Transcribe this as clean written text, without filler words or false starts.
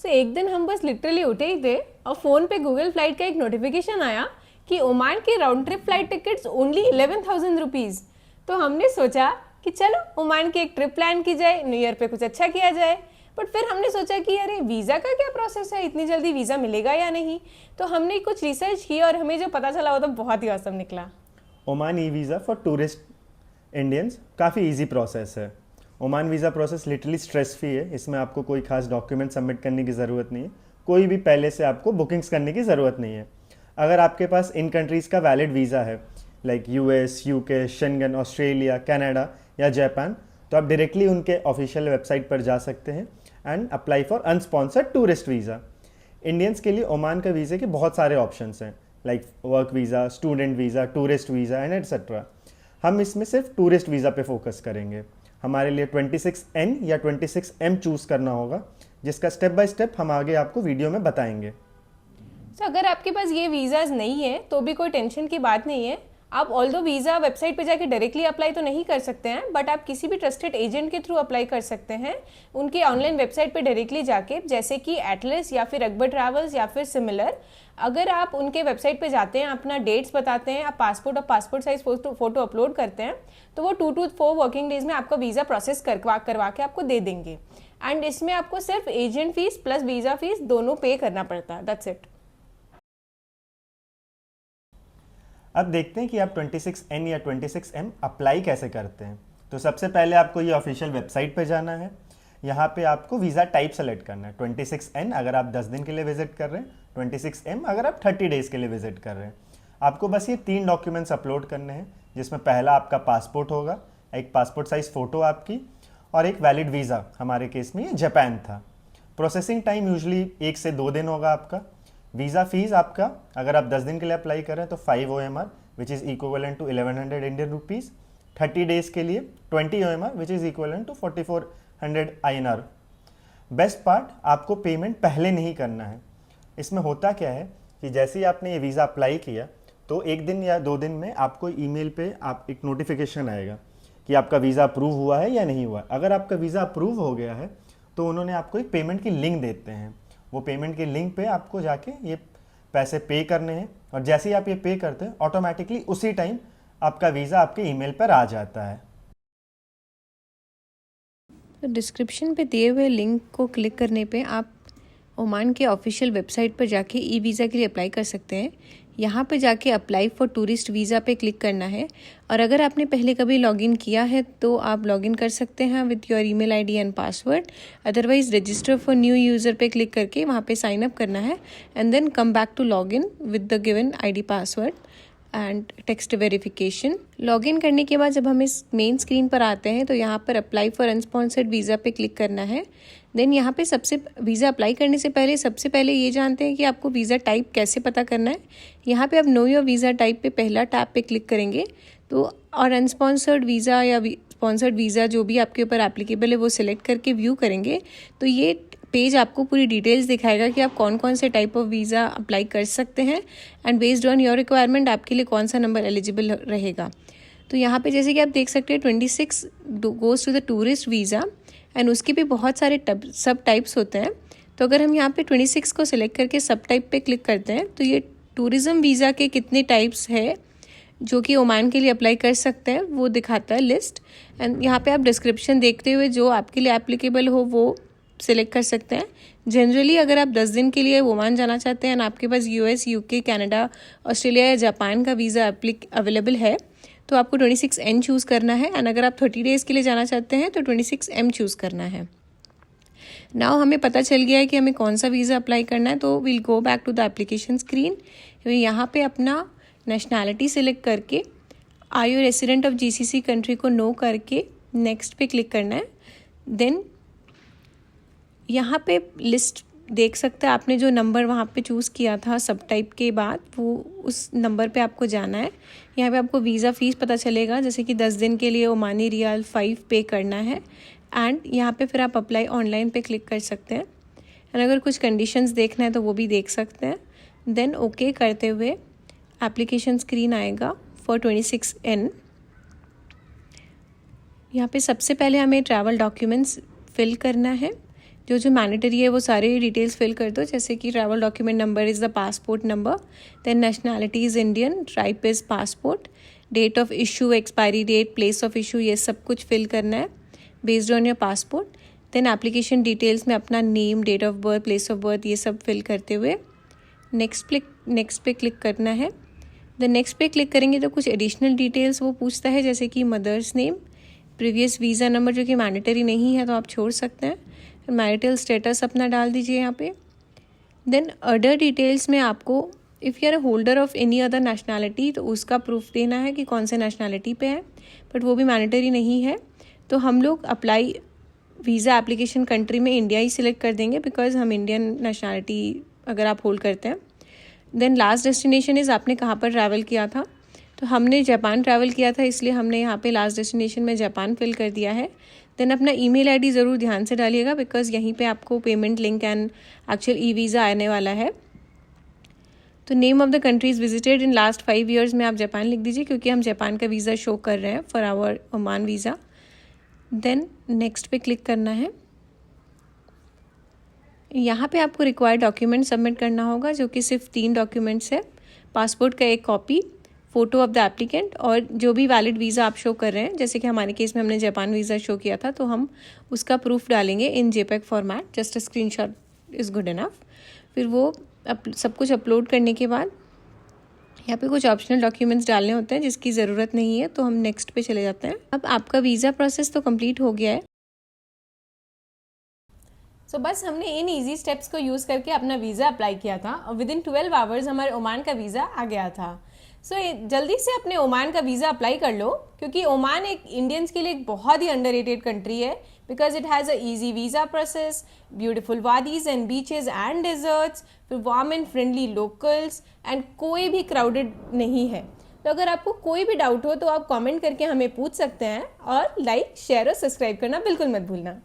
एक दिन हम बस लिटरली उठे ही थे और फ़ोन पे गूगल फ्लाइट का एक नोटिफिकेशन आया कि ओमान के round trip flight tickets only 11,000 rupees. तो हमने सोचा कि चलो ओमान की एक ट्रिप प्लान की जाए, न्यू ईयर पे कुछ अच्छा किया जाए। बट फिर हमने सोचा कि अरे वीज़ा का क्या प्रोसेस है, इतनी जल्दी वीज़ा मिलेगा या नहीं। तो हमने कुछ रिसर्च की और हमें जो पता चला वो तो बहुत ही औसम निकला। Oman e visa for tourist Indians काफ़ी इजी प्रोसेस है। Oman visa process literally stress free है। इसमें आपको कोई खास डॉक्यूमेंट सबमिट करने की ज़रूरत नहीं है, कोई भी पहले से आपको बुकिंग्स करने की ज़रूरत नहीं है। अगर आपके पास इन कंट्रीज़ का वैलिड वीज़ा है like US, UK, Schengen, Australia, Canada या जापान, तो आप डायरेक्टली उनके ऑफिशियल वेबसाइट पर जा सकते हैं and apply for unsponsored tourist visa. Indians के लिए ओमान का वीज़े के बहुत सारे ऑप्शंस हैं like work visa, student visa, tourist visa and etcetera. हम इसमें सिर्फ टूरिस्ट वीज़ा पे फोकस करेंगे। हमारे लिए 26N या 26M चूज़ करना होगा, जिसका स्टेप बाय स्टेप हम आगे आपको वीडियो में बताएंगे। तो अगर आपके पास ये वीज़ाज़ नहीं है तो भी कोई टेंशन की बात नहीं है। आप ऑल्दो वीज़ा वेबसाइट पे जाके डायरेक्टली अप्लाई तो नहीं कर सकते हैं, बट आप किसी भी ट्रस्टेड एजेंट के थ्रू अप्लाई कर सकते हैं उनकी ऑनलाइन वेबसाइट पे डायरेक्टली जाके, जैसे कि एटलस या फिर अकबर ट्रैवल्स या फिर सिमिलर। अगर आप उनके वेबसाइट पे जाते हैं, अपना डेट्स बताते हैं, आप पासपोर्ट और पासपोर्ट साइज फोटो अपलोड करते हैं, तो वो 2 to 4 वर्किंग डेज में आपका वीज़ा प्रोसेस करवा के आपको दे देंगे। एंड इसमें आपको सिर्फ agent fees plus visa fees दोनों पे करना पड़ता है। That's it. अब देखते हैं कि आप 26N या 26M अप्लाई कैसे करते हैं। तो सबसे पहले आपको ये ऑफिशियल वेबसाइट पे जाना है। यहाँ पे आपको वीज़ा टाइप सेलेक्ट करना है। 26N अगर आप 10 दिन के लिए विजिट कर रहे हैं, 26M अगर आप 30 डेज़ के लिए विजिट कर रहे हैं। आपको बस ये 3 डॉक्यूमेंट्स अपलोड करने हैं, जिसमें पहला आपका पासपोर्ट होगा, एक पासपोर्ट साइज़ फ़ोटो आपकी, और एक वैलिड वीज़ा। हमारे केस में ये जापान था। प्रोसेसिंग टाइम यूजली 1 से 2 दिन होगा आपका। वीज़ा फीस आपका, अगर आप 10 दिन के लिए अप्लाई कर रहे हैं तो 5 OMR which is equivalent to 1100 Indian rupees. 30 days के लिए 20 OMR which is equivalent to 4400 INR। Best part, आपको पेमेंट पहले नहीं करना है। इसमें होता क्या है कि जैसे ही आपने ये वीज़ा अप्लाई किया तो 1 दिन या 2 दिन में आपको ईमेल पे आप एक नोटिफिकेशन आएगा कि आपका वीज़ा अप्रूव हुआ है या नहीं हुआ। अगर आपका वीज़ा अप्रूव हो गया है तो उन्होंने आपको एक पेमेंट की लिंक देते हैं। वो पेमेंट के लिंक पे आपको जाके ये पैसे पे करने हैं, और जैसे ही आप ये पे करते हैं ऑटोमेटिकली उसी टाइम आपका वीज़ा आपके ईमेल पर आ जाता है। तो डिस्क्रिप्शन पे दिए हुए लिंक को क्लिक करने पे आप ओमान के ऑफिशियल वेबसाइट पर जाके ई वीज़ा के लिए अप्लाई कर सकते हैं। यहाँ पे जाके अप्लाई फॉर टूरिस्ट वीज़ा पे क्लिक करना है, और अगर आपने पहले कभी लॉगिन किया है तो आप लॉगिन कर सकते हैं with your email ID and password. Otherwise register for new user पे क्लिक करके वहाँ पे साइन अप करना है and then come back to login with the given ID password and text verification. Login करने के बाद जब हम इस मेन स्क्रीन पर आते हैं तो यहाँ पर अप्लाई फॉर अनस्पॉन्सर्ड वीज़ा पे क्लिक करना है। देन यहाँ पे वीज़ा अप्लाई करने से पहले सबसे पहले ये जानते हैं कि आपको वीज़ा टाइप कैसे पता करना है। यहाँ पे आप नो योर वीज़ा टाइप पे पहला टैब पे क्लिक करेंगे तो, और अनस्पॉन्सर्ड वीज़ा या स्पॉन्सर्ड वीज़ा जो भी आपके ऊपर एप्लीकेबल है वो सिलेक्ट करके व्यू करेंगे तो ये पेज आपको पूरी डिटेल्स दिखाएगा कि आप कौन कौन से टाइप ऑफ वीज़ा अप्लाई कर सकते हैं and based on your requirement आपके लिए कौन सा नंबर एलिजिबल रहेगा। तो यहाँ पे जैसे कि आप देख सकते हैं 26 goes to the tourist visa and उसके भी बहुत सारे सब टाइप्स होते हैं। तो अगर हम यहाँ पे 26 को सिलेक्ट करके सब टाइप पे क्लिक करते हैं तो ये टूरिज़्म वीज़ा के कितने टाइप्स है जो कि ओमान के लिए अप्लाई कर सकते हैं वो दिखाता है लिस्ट। एंड यहाँ पे आप डिस्क्रिप्शन देखते हुए जो आपके लिए एप्लीकेबल हो वो सिलेक्ट कर सकते हैं। जनरली अगर आप 10 दिन के लिए ओमान जाना चाहते हैं और आपके पास यूएस, यूके, कनाडा, ऑस्ट्रेलिया या जापान का वीज़ा अवेलेबल है तो आपको 26N चूज़ करना है, एंड अगर आप 30 डेज़ के लिए जाना चाहते हैं तो 26M चूज़ करना है। नाउ हमें पता चल गया है कि हमें कौन सा वीज़ा अप्लाई करना है, तो will go back to the application screen. यहाँ पे अपना नेशनैलिटी सिलेक्ट करके are you resident of GCC country को नो करके नेक्स्ट पे क्लिक करना है। देन यहाँ पे लिस्ट देख सकते हैं, आपने जो नंबर वहाँ पे चूज़ किया था सब टाइप के बाद वो उस नंबर पे आपको जाना है। यहाँ पे आपको वीज़ा फ़ीस पता चलेगा, जैसे कि 10 दिन के लिए ओमानी रियाल 5 पे करना है, एंड यहाँ पे फिर आप अप्लाई ऑनलाइन पे क्लिक कर सकते हैं। एंड अगर कुछ कंडीशंस देखना है तो वो भी देख सकते हैं। देन ओके करते हुए एप्लीकेशन स्क्रीन आएगा फॉर 26N। यहाँ पे सबसे पहले हमें ट्रैवल डॉक्यूमेंट्स फिल करना है। जो जो मैंडेटरी है वो सारे डिटेल्स फिल कर दो, जैसे कि travel document number is the passport number, then nationality is Indian, type is passport, date of issue, expiry date, place of issue, ये सब कुछ फिल करना है based on your passport. Then application details में अपना name, date of birth, place of birth, ये सब fill करते हुए नेक्स्ट पे क्लिक करना है। नेक्स्ट पे क्लिक करेंगे तो कुछ एडिशनल डिटेल्स वो पूछता है, जैसे कि mother's name, previous visa number जो कि मैंडेटरी नहीं है तो आप छोड़ सकते हैं, मैरिटल स्टेटस अपना डाल दीजिए यहाँ पे। देन अदर डिटेल्स में आपको if you are a holder of any other nationality तो उसका प्रूफ देना है कि कौन से नेशनैलिटी पे है, बट वो भी मैंडेटरी नहीं है। तो हम लोग अप्लाई वीज़ा एप्लीकेशन कंट्री में इंडिया ही सिलेक्ट कर देंगे, बिकॉज हम इंडियन नेशनैलिटी अगर आप होल्ड करते हैं। देन लास्ट डेस्टिनेशन इज़ आपने कहाँ पर ट्रैवल किया था, तो हमने जापान ट्रैवल किया था, इसलिए हमने यहाँ पे लास्ट डेस्टिनेशन में जापान फिल कर दिया है। देन अपना ईमेल आईडी ज़रूर ध्यान से डालिएगा, बिकॉज यहीं पे आपको payment link and actual e visa आने वाला है। तो name of the countries visited in last 5 years में आप जापान लिख दीजिए, क्योंकि हम जापान का वीज़ा शो कर रहे हैं for our Oman visa. Then next पे क्लिक करना है। यहाँ पे आपको रिक्वायर्ड डॉक्यूमेंट सबमिट करना होगा, जो कि सिर्फ 3 डॉक्यूमेंट्स है, पासपोर्ट का एक copy, photo of the applicant, और जो भी वैलिड वीज़ा आप शो कर रहे हैं, जैसे कि हमारे केस में हमने जापान वीज़ा शो किया था तो हम उसका प्रूफ डालेंगे in JPEG format, just a screenshot is good enough. फिर वो सब कुछ अपलोड करने के बाद यहाँ पे कुछ ऑप्शनल डॉक्यूमेंट्स डालने होते हैं जिसकी ज़रूरत नहीं है, तो हम नेक्स्ट पे चले जाते हैं। अब आपका वीज़ा प्रोसेस तो कंप्लीट हो गया है। सो बस हमने इन इजी स्टेप्स को यूज़ करके अपना वीज़ा अप्लाई किया था और विद इन 12 आवर्स हमारे ओमान का वीज़ा आ गया था। सो जल्दी से अपने ओमान का वीज़ा अप्लाई कर लो, क्योंकि ओमान एक इंडियंस के लिए एक बहुत ही अंडररेटेड कंट्री है, because it has a easy visa process, beautiful wadis and beaches and deserts, फिर warm and friendly locals, and कोई भी क्राउडेड नहीं है। तो अगर आपको कोई भी डाउट हो तो आप कमेंट करके हमें पूछ सकते हैं, और लाइक, शेयर और सब्सक्राइब करना बिल्कुल मत भूलना।